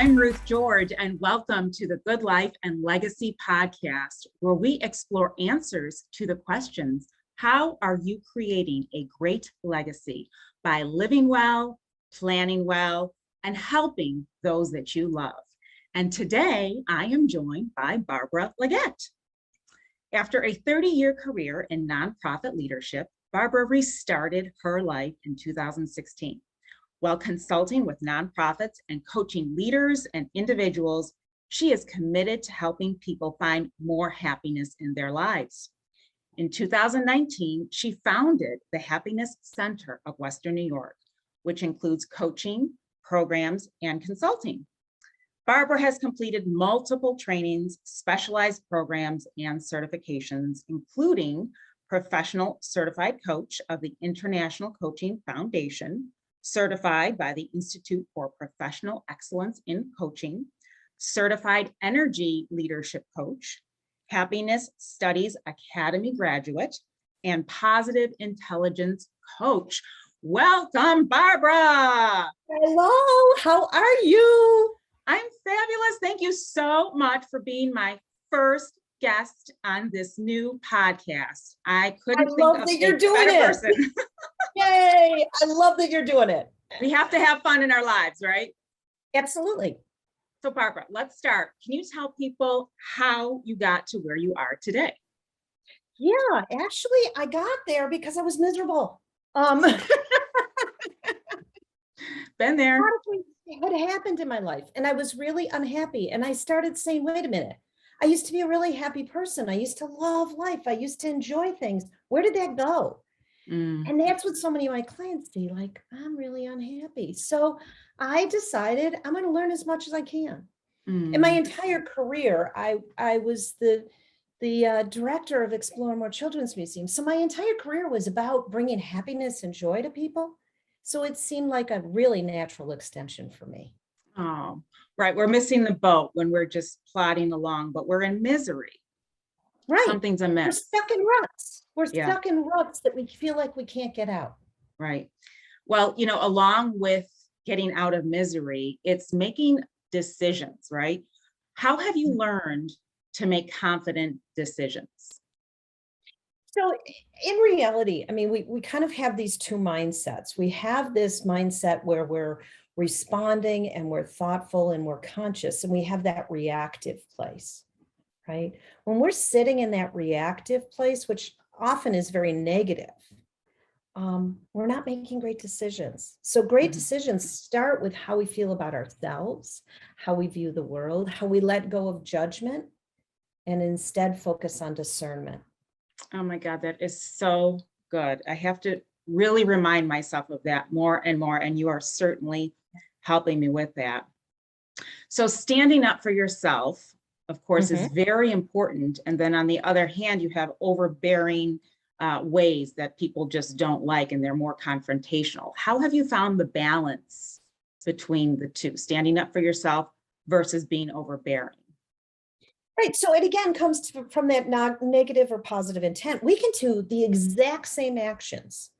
I'm Ruth George, and welcome to the Good Life and Legacy podcast, where we explore answers to the questions: how are you creating a great legacy by living well, planning well, and helping those that you love? And today I am joined by Barbara Leggett. After a 30-year career in nonprofit leadership, Barbara restarted her life in 2016. While consulting with nonprofits and coaching leaders and individuals, she is committed to helping people find more happiness in their lives. In 2019, she founded the Happiness Center of Western New York, which includes coaching, programs, and consulting. Barbara has completed multiple trainings, specialized programs, and certifications, including Professional Certified Coach of the International Coaching Foundation, certified by the Institute for Professional Excellence in Coaching, certified energy leadership coach, Happiness Studies Academy graduate, and positive intelligence coach. Welcome, Barbara. Hello, how are you? I'm fabulous. Thank you so much for being my first guest on this new podcast. I couldn't think of a better person. Yay, I love that you're doing it. We have to have fun in our lives, right? Absolutely. So Barbara, let's start. Can you tell people how you got to where you are today? Yeah, actually, I got there because I was miserable. Been there. What happened in my life? And I was really unhappy. And I started saying, wait a minute, I used to be a really happy person. I used to love life. I used to enjoy things. Where did that go? And that's what so many of my clients see, like, I'm really unhappy. So I decided I'm going to learn as much as I can. In my entire career, I was the director of Explore More Children's Museums. So my entire career was about bringing happiness and joy to people. So it seemed like a really natural extension for me. Oh, right. We're missing the boat when we're just plodding along, but we're in misery. Right. Something's amiss. We're stuck in ruts. We're stuck in ruts that we feel like we can't get out. Right. Well, along with getting out of misery, it's making decisions, right? How have you learned to make confident decisions? So in reality, I mean, we kind of have these two mindsets. We have this mindset where we're responding and we're thoughtful and we're conscious, and we have that reactive place. Right? When we're sitting in that reactive place, which often is very negative, we're not making great decisions. So great decisions start with how we feel about ourselves, how we view the world, how we let go of judgment, and instead focus on discernment. Oh my God, that is so good. I have to really remind myself of that more and more, and you are certainly helping me with that. So standing up for yourself, of course, is very important. And then on the other hand, you have overbearing ways that people just don't like, and they're more confrontational. How have you found the balance between the two, standing up for yourself versus being overbearing? Right. So it again comes from that negative or positive intent. We can do the exact same actions.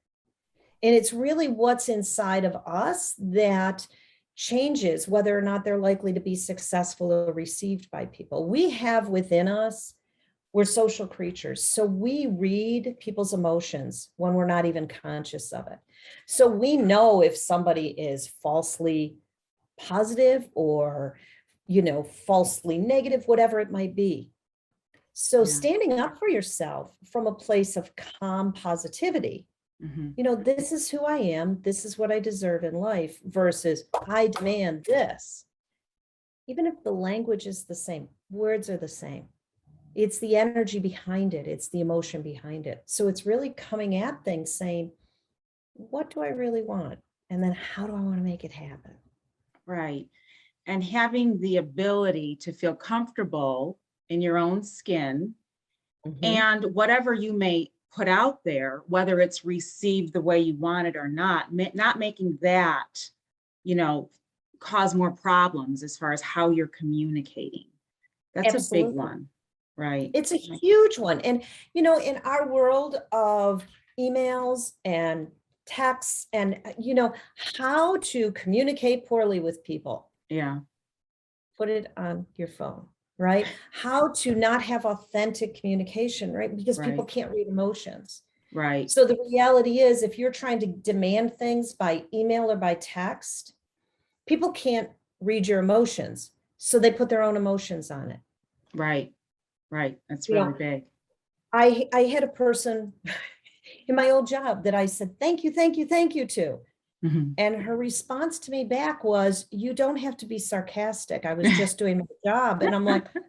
And it's really what's inside of us that changes whether or not they're likely to be successful or received by people. We have within us, we're social creatures. So we read people's emotions when we're not even conscious of it. So we know if somebody is falsely positive or, falsely negative, whatever it might be. So standing up for yourself from a place of calm positivity, this is who I am, this is what I deserve in life, versus I demand this. Even if the language is the same, words are the same. It's the energy behind it. It's the emotion behind it. So it's really coming at things saying, what do I really want? And then how do I want to make it happen? Right. And having the ability to feel comfortable in your own skin, and whatever you may put out there, whether it's received the way you want it or not making that, cause more problems as far as how you're communicating. That's Absolutely. A big one, right? It's a huge one. And, in our world of emails and texts and, how to communicate poorly with people. Yeah. put it on your phone, right? How to not have authentic communication, right? Because people Right. can't read emotions. Right. So the reality is, if you're trying to demand things by email or by text, people can't read your emotions. So they put their own emotions on it. Right. Right. That's You really know, big. I had a person in my old job that I said, thank you, thank you, thank you to. Mhm. And her response to me back was, you don't have to be sarcastic. I was just doing my job. And I'm like, I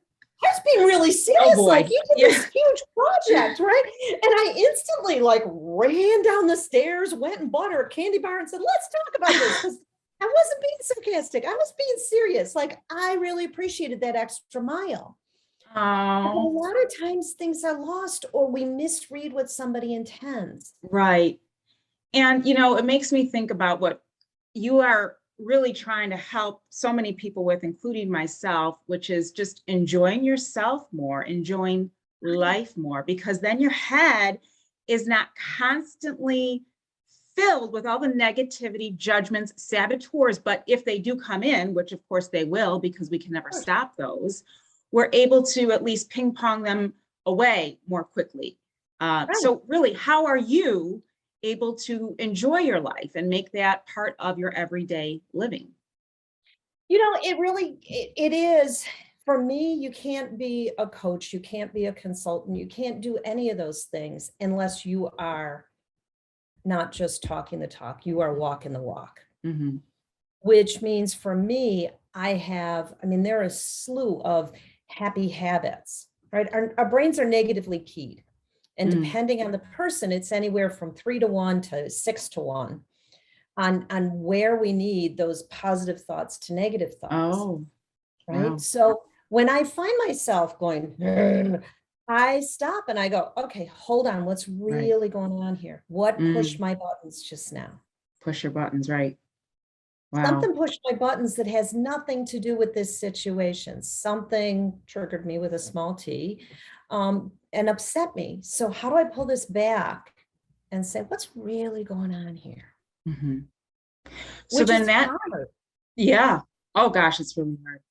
was being really Oh serious. Like, boy. you did Yeah. this huge project, right? And I instantly like ran down the stairs, went and bought her a candy bar and said, let's talk about this. Because I wasn't being sarcastic. I was being serious. Like, I really appreciated that extra mile. But a Oh, lot of times things are lost or we misread what somebody intends. right. And, it makes me think about what you are really trying to help so many people with, including myself, which is just enjoying yourself more, enjoying life more, because then your head is not constantly filled with all the negativity, judgments, saboteurs. But if they do come in, which of course they will, because we can never stop those, we're able to at least ping pong them away more quickly. Right. So, really, how are you able to enjoy your life and make that part of your everyday living? It really, it is. For me, you can't be a coach, you can't be a consultant, you can't do any of those things unless you are not just talking the talk, you are walking the walk. Mm-hmm. Which means for me, there are a slew of happy habits, right? Our brains are negatively keyed. And Mm. depending on the person, it's anywhere from 3 to 1 to 6 to 1 on where we need those positive thoughts to negative thoughts, Oh, right? wow. So when I find myself going, "Ugh," I stop and I go, okay, hold on, what's Right. really going on here? What pushed Mm. my buttons just now? Push your buttons, right. Wow. Something pushed my buttons that has nothing to do with this situation. Something triggered me with a small t, and upset me. So how do I pull this back and say, what's really going on here? Hmm. So Which then is that, hard. yeah. Oh gosh, it's really hard.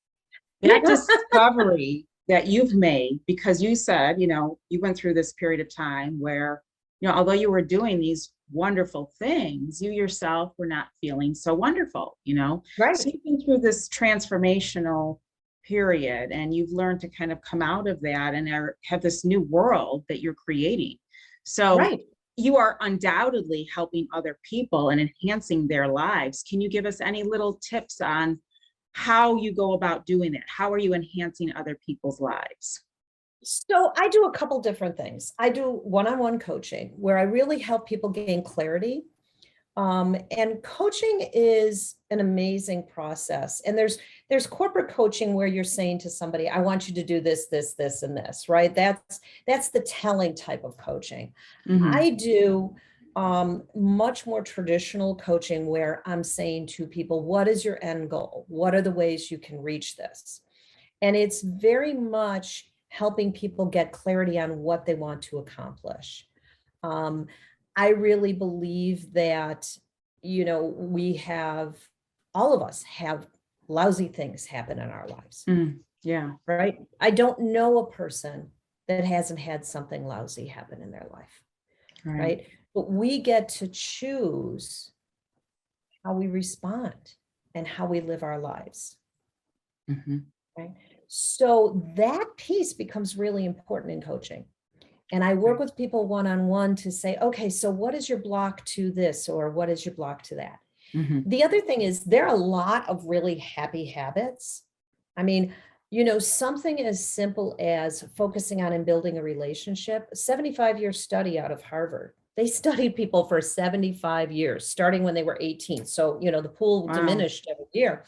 That discovery that you've made, because you said, you went through this period of time where, although you were doing these wonderful things, you yourself were not feeling so wonderful. Right, So you've been through this transformational period and you've learned to kind of come out of that and have this new world that you're creating. So right. you are undoubtedly helping other people and enhancing their lives. Can you give us any little tips on how you go about doing it? How are you enhancing other people's lives? So I do a couple different things. I do one-on-one coaching where I really help people gain clarity. And coaching is an amazing process. And there's corporate coaching where you're saying to somebody, I want you to do this, this, this, and this, right? That's the telling type of coaching. Hmm. I do much more traditional coaching where I'm saying to people, what is your end goal? What are the ways you can reach this? And it's very much helping people get clarity on what they want to accomplish. Um, I really believe that, all of us have lousy things happen in our lives, Mm, yeah. right? I don't know a person that hasn't had something lousy happen in their life, Right. right? But we get to choose how we respond and how we live our lives, Hmm. right? So that piece becomes really important in coaching. And I work Right. with people one-on-one to say, okay, so what is your block to this, or what is your block to that? Hmm. The other thing is there are a lot of really happy habits. I mean, something as simple as focusing on and building a relationship, a 75-year study out of Harvard. They studied people for 75 years, starting when they were 18. So, the pool Wow. diminished every year.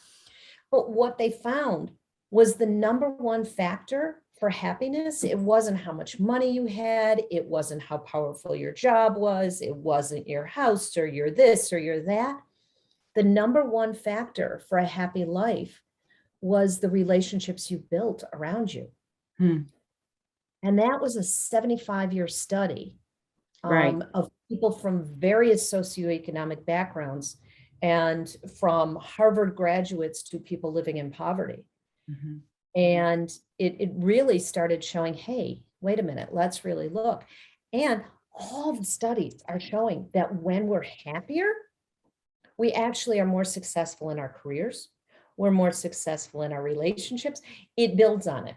But what they found was the number one factor for happiness. It wasn't how much money you had. It wasn't how powerful your job was. It wasn't your house or your this or your that. The number one factor for a happy life was the relationships you built around you. Hmm. And that was a 75-year study Right. of people from various socioeconomic backgrounds and from Harvard graduates to people living in poverty. Mhm. And it really started showing, hey, wait a minute, let's really look. And all the studies are showing that when we're happier, we actually are more successful in our careers. We're more successful in our relationships. It builds on it,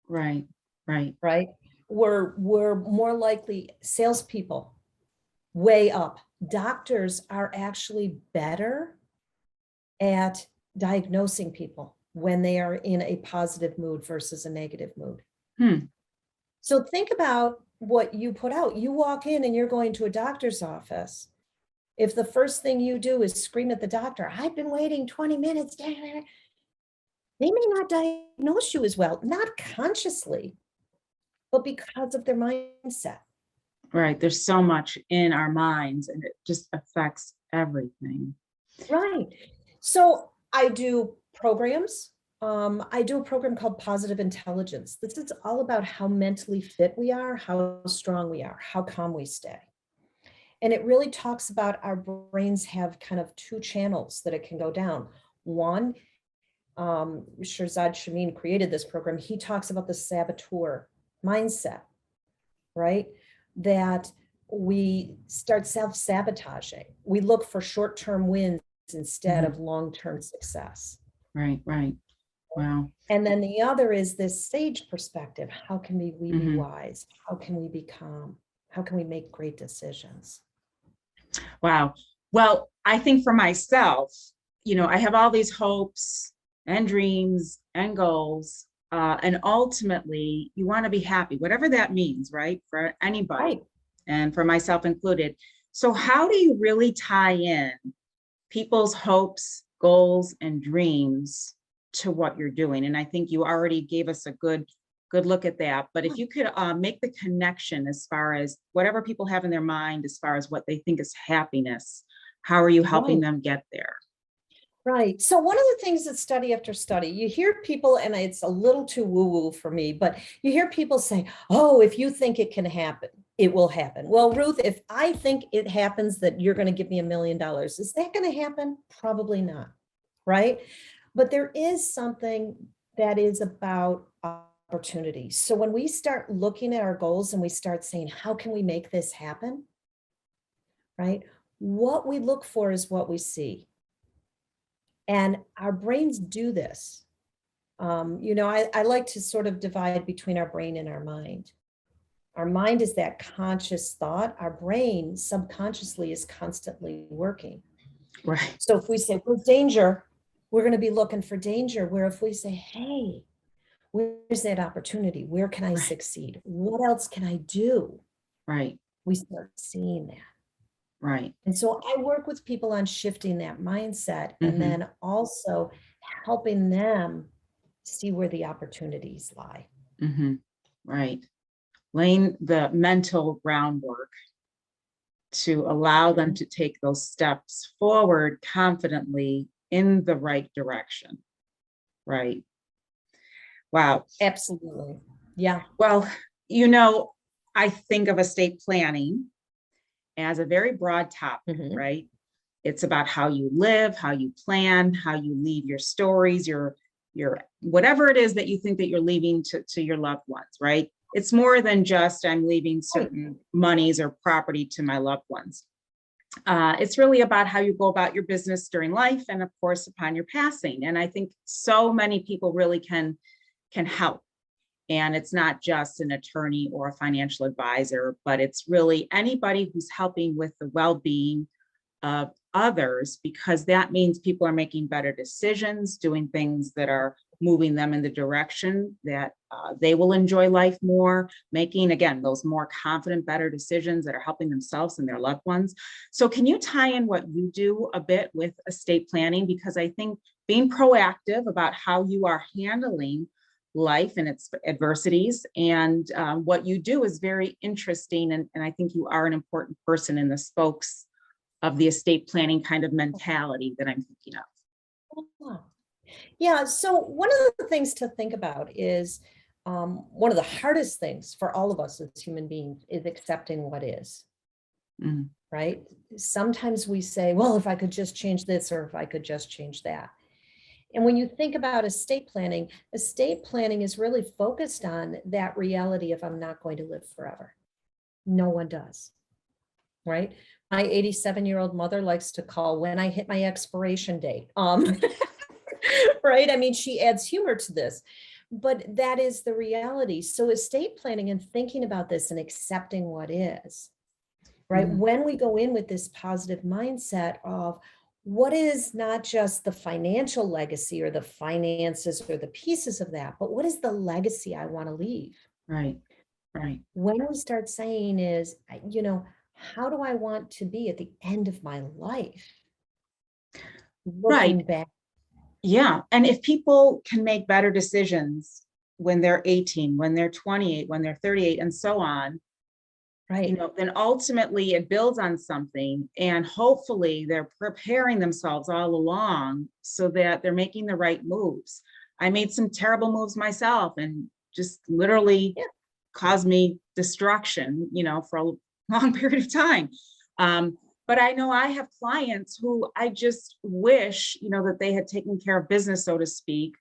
Right. Right. right? We're more likely salespeople, way up. Doctors are actually better at diagnosing people when they are in a positive mood versus a negative mood. Hmm. So think about what you put out. You walk in and you're going to a doctor's office. If the first thing you do is scream at the doctor, I've been waiting 20 minutes, they may not diagnose you as well, not consciously, but because of their mindset. Right. There's so much in our minds and it just affects everything. Right. So I do programs. I do a program called Positive Intelligence. This is all about how mentally fit we are, how strong we are, how calm we stay. And it really talks about our brains have kind of two channels that it can go down. One, Shirzad Shameen created this program. He talks about the saboteur mindset, right? That we start self-sabotaging. We look for short-term wins instead Mhm. of long-term success. Right. Right. Wow. And then the other is this sage perspective. How can we be Mhm. wise? How can we be calm? How can we make great decisions? Wow. Well, I think for myself, I have all these hopes and dreams and goals. And ultimately, you want to be happy, whatever that means, right? For anybody Right. and for myself included. So, how do you really tie in people's hopes, goals, and dreams to what you're doing? And I think you already gave us a good look at that. But if you could make the connection as far as whatever people have in their mind, as far as what they think is happiness, how are you helping Right. them get there? Right. So one of the things that study after study, you hear people, and it's a little too woo-woo for me, but you hear people say, oh, if you think it can happen, it will happen. Well, Ruth, if I think it happens that you're going to give me $1 million, is that going to happen? Probably not. Right. But there is something that is about opportunity. So when we start looking at our goals and we start saying, how can we make this happen? Right. What we look for is what we see. And our brains do this. I like to sort of divide between our brain and our mind. Our mind is that conscious thought. Our brain subconsciously is constantly working. Right. So if we say, where's danger? We're going to be looking for danger. Where if we say, hey, where's that opportunity? Where can I Right. succeed? What else can I do? Right. We start seeing that. Right. And so I work with people on shifting that mindset and Hmm. then also helping them see where the opportunities lie. Hmm. Right. Laying the mental groundwork to allow them to take those steps forward confidently in the right direction. Right. Wow. Absolutely. Yeah. Well, I think of estate planning as a very broad topic, Mhm. right? It's about how you live, how you plan, how you leave your stories, your whatever it is that you think that you're leaving to your loved ones, right? It's more than just I'm leaving Right. certain monies or property to my loved ones. It's really about how you go about your business during life and of course upon your passing. And I think so many people really can help. And it's not just an attorney or a financial advisor, but it's really anybody who's helping with the well-being of others, because that means people are making better decisions, doing things that are moving them in the direction that they will enjoy life more, making, again, those more confident, better decisions that are helping themselves and their loved ones. So, can you tie in what you do a bit with estate planning? Because I think being proactive about how you are handling life and its adversities and what you do is very interesting. And I think you are an important person in the spokes of the estate planning kind of mentality that I'm thinking of. Yeah. Yeah. So one of the things to think about is one of the hardest things for all of us as human beings is accepting what is, Mm. right? Sometimes we say, well, if I could just change this or if I could just change that. And when you think about estate planning is really focused on that reality of I'm not going to live forever. No one does, right? My 87-year-old mother likes to call when I hit my expiration date. Right? I mean, she adds humor to this, but that is the reality. So estate planning and thinking about this and accepting what is, right? Mhm. When we go in with this positive mindset of what is not just the financial legacy or the finances or the pieces of that, but what is the legacy I want to leave? Right. Right. When we start saying is, how do I want to be at the end of my life? Right. Looking back. Yeah. And if people can make better decisions when they're 18, when they're 28, when they're 38, and so on, Right. then ultimately it builds on something. And hopefully they're preparing themselves all along so that they're making the right moves. I made some terrible moves myself and just literally Yeah. caused me destruction, for a long period of time. But I know I have clients who I just wish, that they had taken care of business, so to speak,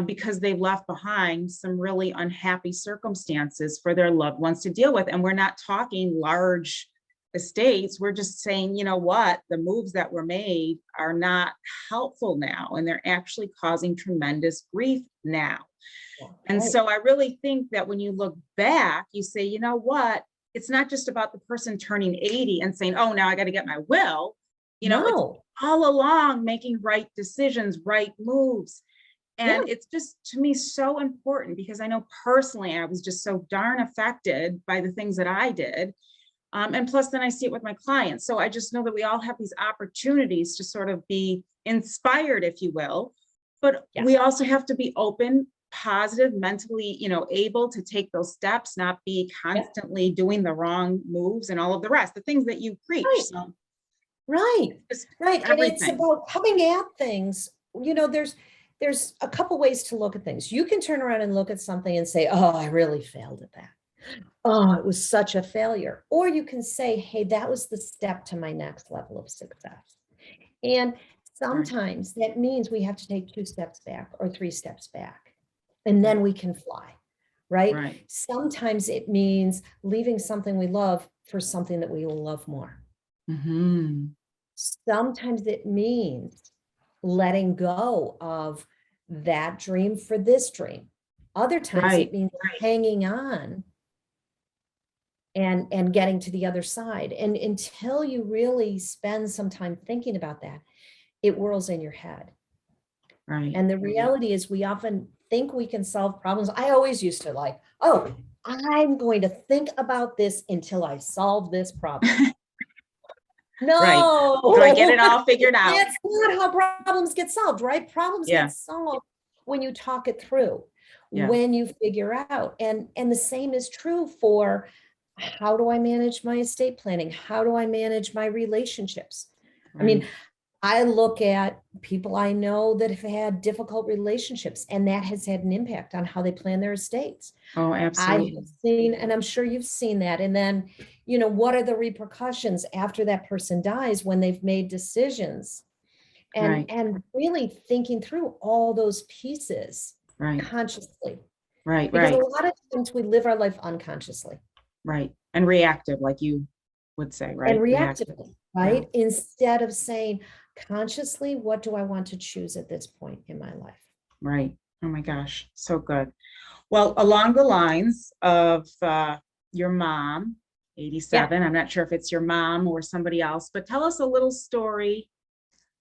because they've left behind some really unhappy circumstances for their loved ones to deal with. And we're not talking large estates. We're just saying, what, the moves that were made are not helpful now, and they're actually causing tremendous grief now. And Right. so I really think that when you look back, you say, what, it's not just about the person turning 80 and saying, oh, now I got to get my will. It's No. all along making right decisions, right moves. Yeah. And it's just, to me, so important because I know personally I was just so darn affected by the things that I did. And plus, then I see it with my clients. So I just know that we all have these opportunities to sort of be inspired, if you will. But Yeah. we also have to be open, positive, mentally, able to take those steps, not be Yeah. constantly doing the wrong moves and all of the rest, the things that you preach. Right. So Right. just Right. And it's everything. about coming at things. There's a couple ways to look at things. You can turn around and look at something and say, oh, I really failed at that. Oh, it was such a failure. Or you can say, hey, that was the step to my next level of success. And Right, sometimes that means we have to take 2 steps back or 3 steps back, and right, then we can fly, right? right. Sometimes it means leaving something we love for something that we will love more. Hmm. Sometimes it means letting go of that dream for this dream. Other times it Right, means hanging on and getting to the other side. And until you really spend some time thinking about that, it whirls in your head. right. And the reality is we often think we can solve problems. I always used to oh, I'm going to think about this until I solve this problem. Right. Do I get No, it all figured out? that's not how problems get solved, right? Problems Yeah, get solved when you talk it through, yeah, when you figure out. And the same is true for how do I manage my estate planning? How do I manage my relationships? I mean, right. I look at people I know that have had difficult relationships, and that has had an impact on how they plan their estates. Oh, I have absolutely. seen, and I'm sure you've seen that. And then, what are the repercussions after that person dies when they've made decisions? And Right, and really thinking through all those pieces right, consciously, right, because a right, lot of times we live our life unconsciously right. And reactive, like you would say, and right? Reactive. reactively, Yeah, right? Instead of saying consciously, what do I want to choose at this point in my life? right. Oh my gosh, so good. Well, along the lines of your mom, Yeah. 87, I'm not sure if it's your mom or somebody else, but tell us a little story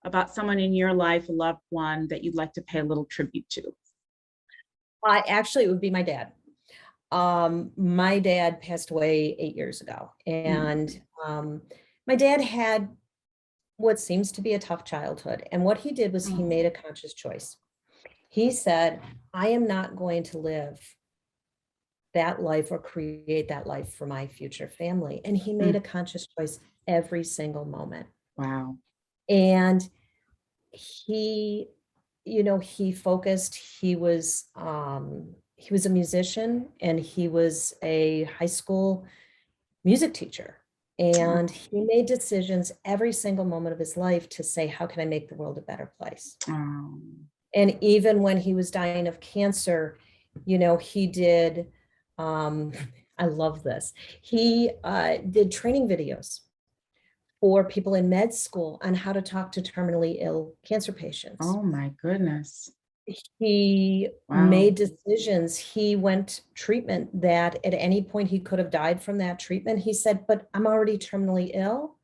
about someone in your life, a loved one that you'd like to pay a little tribute to. Actually, it would be my dad. My dad passed away 8 years ago, Mm, and my dad had what seems to be a tough childhood. And what he did was he oh, made a conscious choice. He said, I am not going to live that life or create that life for my future family. And he made mm, a conscious choice every single moment. wow. And he, he focused, he was a musician, and he was a high school music teacher. And Oh, he made decisions every single moment of his life to say, how can I make the world a better place? oh, And even when he was dying of cancer, he did, I love this. He did training videos for people in med school on how to talk to terminally ill cancer patients. Oh my goodness. He Wow. made decisions. He went treatment that at any point he could have died from that treatment. He said, but I'm already terminally ill.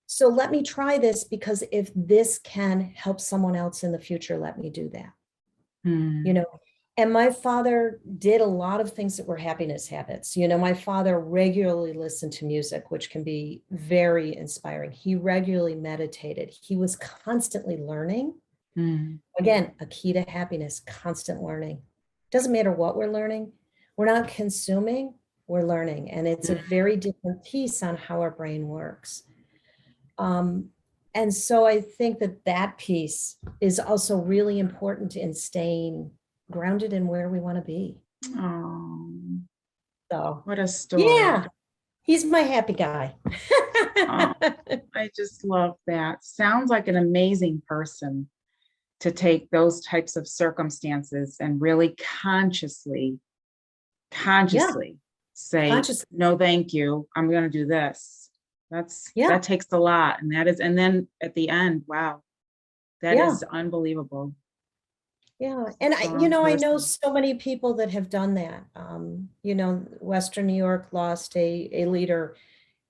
So let me try this, because if this can help someone else in the future, let me do that. And my father did a lot of things that were happiness habits. My father regularly listened to music, which can be very inspiring. He regularly meditated. He was constantly learning. Again, a key to happiness, constant learning. Doesn't matter what we're learning. We're not consuming, we're learning. And it's a very different piece on how our brain works. And so I think that piece is also really important in staying grounded in where we want to be. Oh, so what a story. Yeah, he's my happy guy. Oh, I just love that. Sounds like an amazing person to take those types of circumstances and really consciously say, Consciously. no, thank you. I'm going to do this. That takes a lot. And then at the end, wow, that is unbelievable. Yeah. And I know so many people that have done that. Western New York lost a leader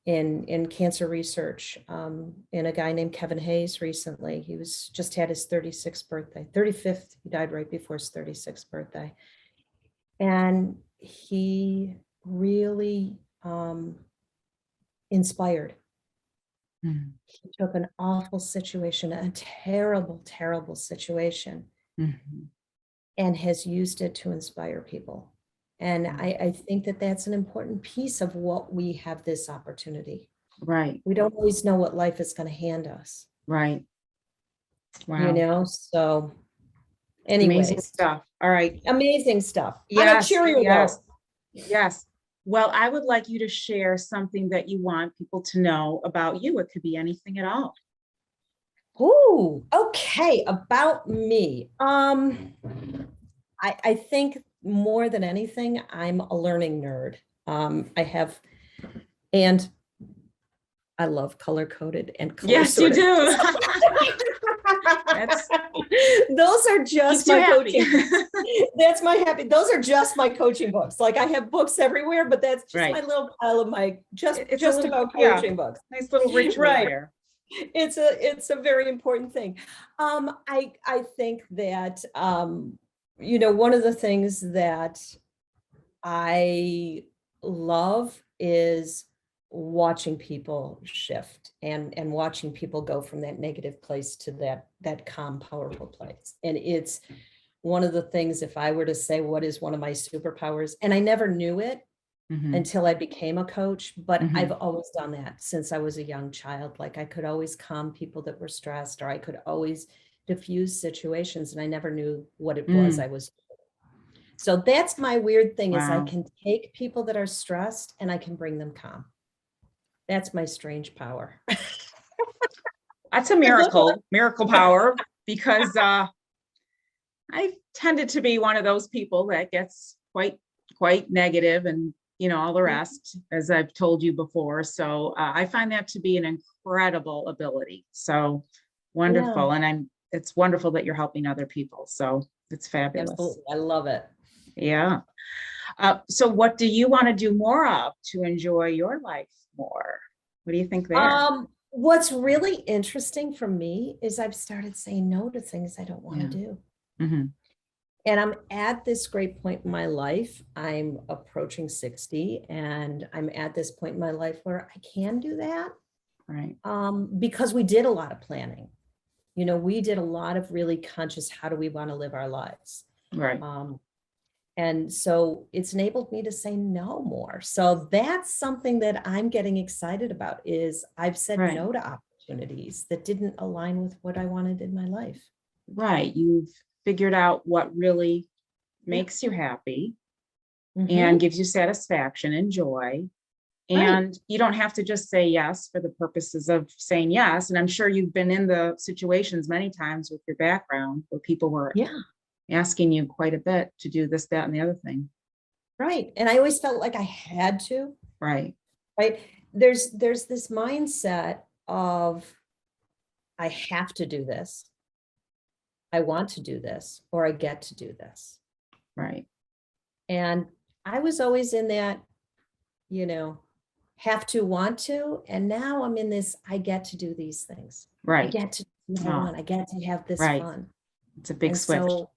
in cancer research, in a guy named Kevin Hayes recently. He just had his 35th birthday. He died right before his 36th birthday. And he really inspired. He took an awful situation, a terrible, terrible situation, and has used it to inspire people. And I think that that's an important piece of what we have this opportunity. Right. We don't always know what life is going to hand us. Right. Wow. So anyways. Amazing stuff. All right. Amazing stuff. Yes. Yes. Well, I would like you to share something that you want people to know about you. It could be anything at all. Ooh, okay. About me. I think more than anything, I'm a learning nerd. I love color-coded and color Yes, you do. Those are just my coaching. That's my happy. Those are just my coaching books. Like I have books everywhere, but that's just my little pile of my just about coaching books. Nice little ritual there. It's a very important thing. I think that one of the things that I love is watching people shift and watching people go from that negative place to that calm, powerful place. And it's one of the things, if I were to say what is one of my superpowers, and I never knew it until I became a coach, but I've always done that since I was a young child. Like I could always calm people that were stressed, or I could always diffuse situations, and I never knew what it was I was doing. So that's my weird thing. Is I can take people that are stressed and I can bring them calm. That's my strange power. That's a miracle power, because I tended to be one of those people that gets quite negative and all the rest, as I've told you before. So I find that to be an incredible ability. So wonderful. And it's wonderful that you're helping other people. So it's fabulous. Absolutely. I love it. Yeah. So what do you want to do more of to enjoy your life more? What do you think there? What's really interesting for me is I've started saying no to things I don't want to do. And I'm at this great point in my life. I'm approaching 60, and I'm at this point in my life where I can do that. Right. Because we did a lot of planning. We did a lot of really conscious, how do we want to live our lives? Right. And so it's enabled me to say no more. So that's something that I'm getting excited about, is I've said no to opportunities that didn't align with what I wanted in my life. Right. You've figured out what really makes you happy and gives you satisfaction and joy. And you don't have to just say yes for the purposes of saying yes. And I'm sure you've been in the situations many times with your background where people were asking you quite a bit to do this, that, and the other thing. Right. And I always felt like I had to. Right. Right. There's this mindset of I have to do this. I want to do this, or I get to do this. Right. And I was always in that, have to, want to, and now I'm in this, I get to do these things. Right. I get to do what I want. I get to have this fun. It's a big switch. So,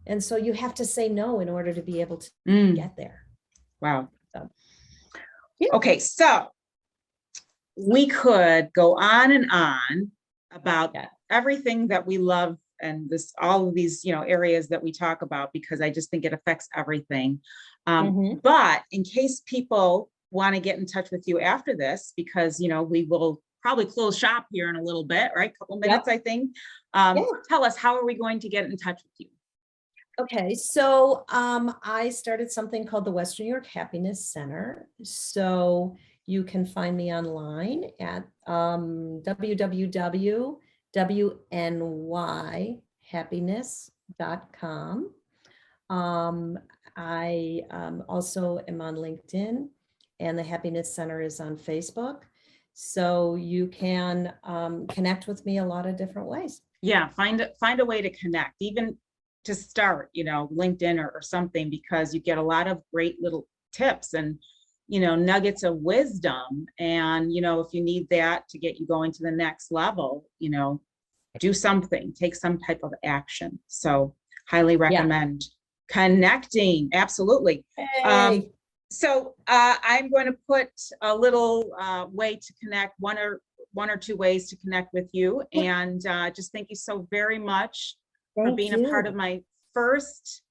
and so you have to say no in order to be able to get there. Wow. So, okay, so we could go on and on about everything that we love and all of these, areas that we talk about, because I just think it affects everything. But in case people want to get in touch with you after this, because, we will probably close shop here in a little bit, right? A couple minutes, I think. Tell us, how are we going to get in touch with you? Okay, so I started something called the Western New York Happiness Center. So you can find me online at www.WNYhappiness.com. I also am on LinkedIn, and the Happiness Center is on Facebook. So you can connect with me a lot of different ways. Yeah, find a way to connect, even to start, LinkedIn or something, because you get a lot of great little tips and, nuggets of wisdom. And, if you need that to get you going to the next level, do something, take some type of action. So highly recommend connecting. Absolutely. Hey. So I'm going to put a little way to connect, one or two ways to connect with you. And just thank you so very much for being a part of my first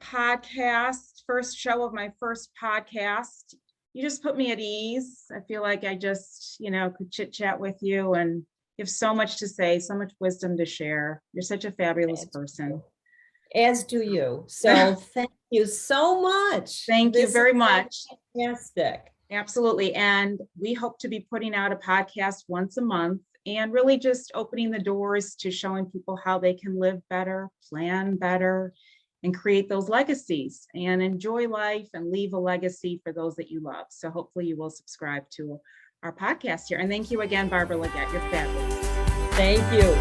show of my first podcast. You just put me at ease. I feel like I just, could chit chat with you, and you have so much to say, so much wisdom to share. You're such a fabulous person. As do you. So thank you so much. Thank you very much. Fantastic. Absolutely. And we hope to be putting out a podcast once a month, and really just opening the doors to showing people how they can live better, plan better, and create those legacies and enjoy life and leave a legacy for those that you love. So hopefully you will subscribe to our podcast here. And thank you again, Barbara Leggett. You're fabulous. Thank you.